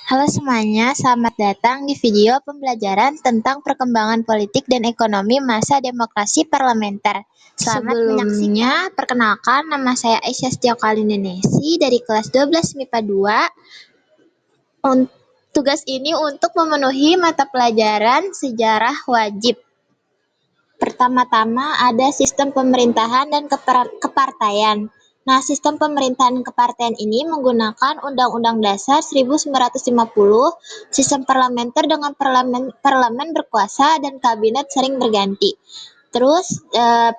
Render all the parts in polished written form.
Halo semuanya, selamat datang di video pembelajaran tentang perkembangan politik dan ekonomi masa demokrasi parlementer. Selamat Sebelumnya, perkenalkan nama saya Aisyah Setiawakalindinesi dari kelas 12 MIPA 2. Tugas ini untuk memenuhi mata pelajaran sejarah wajib. Pertama-tama ada sistem pemerintahan dan kepartaian. Nah, sistem pemerintahan kepartaian ini menggunakan Undang-Undang Dasar 1950, sistem parlementer dengan parlemen berkuasa dan kabinet sering berganti. Terus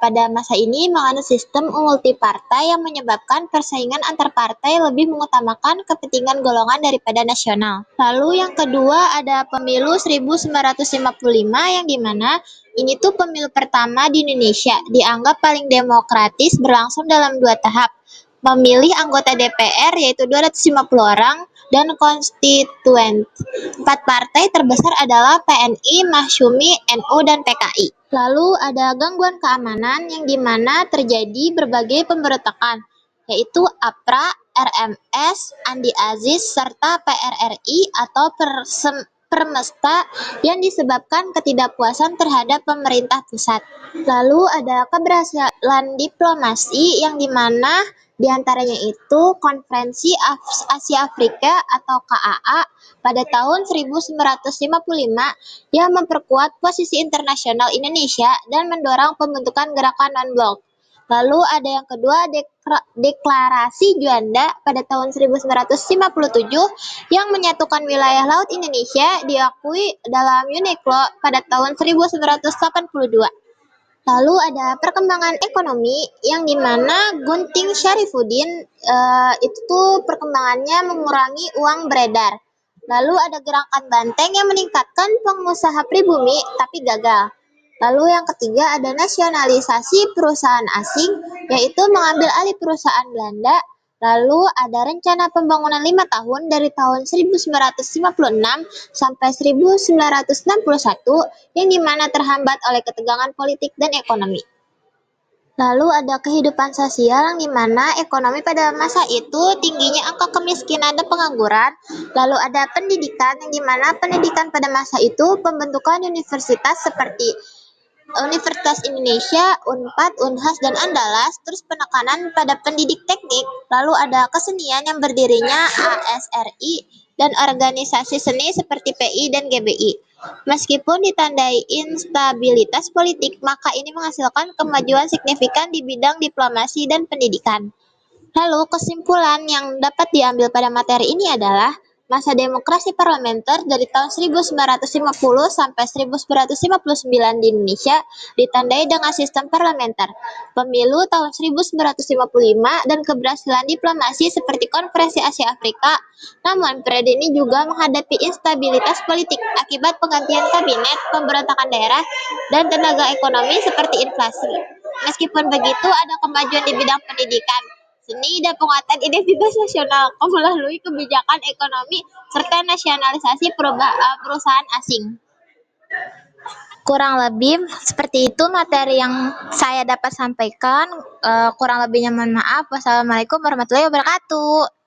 pada masa ini menganut sistem multipartai yang menyebabkan persaingan antar partai lebih mengutamakan kepentingan golongan daripada nasional. Lalu yang kedua ada pemilu 1955 yang dimana ini tuh pemilu pertama di Indonesia, dianggap paling demokratis, berlangsung dalam 2 tahap. Memilih anggota DPR yaitu 250 orang dan konstituen. 4 partai terbesar adalah PNI, Masyumi, NU, dan PKI. Lalu ada gangguan keamanan yang dimana terjadi berbagai pemberontakan, yaitu APRA, RMS, Andi Aziz, serta PRRI atau Permesta yang disebabkan ketidakpuasan terhadap pemerintah pusat. Lalu ada keberhasilan diplomasi yang dimana diantaranya itu Konferensi Asia Afrika atau KAA pada tahun 1955 yang memperkuat posisi internasional Indonesia dan mendorong pembentukan gerakan non-blok. Lalu ada yang kedua, Deklarasi Juanda pada tahun 1957 yang menyatukan wilayah laut Indonesia diakui dalam UNESCO pada tahun 1982. Lalu ada perkembangan ekonomi yang dimana Gunting Syarifuddin itu tuh perkembangannya mengurangi uang beredar. Lalu ada gerakan Banteng yang meningkatkan pengusaha pribumi tapi gagal. Lalu yang ketiga ada nasionalisasi perusahaan asing, yaitu mengambil alih perusahaan Belanda. Lalu ada rencana pembangunan 5 tahun dari tahun 1956 sampai 1961 yang dimana terhambat oleh ketegangan politik dan ekonomi. Lalu ada kehidupan sosial yang dimana ekonomi pada masa itu tingginya angka kemiskinan dan pengangguran. Lalu ada pendidikan yang dimana pendidikan pada masa itu pembentukan universitas seperti Universitas Indonesia, Unpad, Unhas, dan Andalas, terus penekanan pada pendidik teknik, lalu ada kesenian yang berdirinya ASRI, dan organisasi seni seperti PI dan GBI. Meskipun ditandai instabilitas politik, maka ini menghasilkan kemajuan signifikan di bidang diplomasi dan pendidikan. Lalu kesimpulan yang dapat diambil pada materi ini adalah masa demokrasi parlementer dari tahun 1950 sampai 1959 di Indonesia ditandai dengan sistem parlementer, pemilu tahun 1955, dan keberhasilan diplomasi seperti Konferensi Asia Afrika. Namun, periode ini juga menghadapi instabilitas politik akibat penggantian kabinet, pemberontakan daerah, dan tenaga ekonomi seperti inflasi. Meskipun begitu, ada kemajuan di bidang pendidikan, seni, dan penguatan identitas nasional melalui kebijakan ekonomi serta nasionalisasi perusahaan asing. Kurang lebih seperti itu materi yang saya dapat sampaikan. Kurang lebihnya mohon maaf. Wassalamualaikum warahmatullahi wabarakatuh.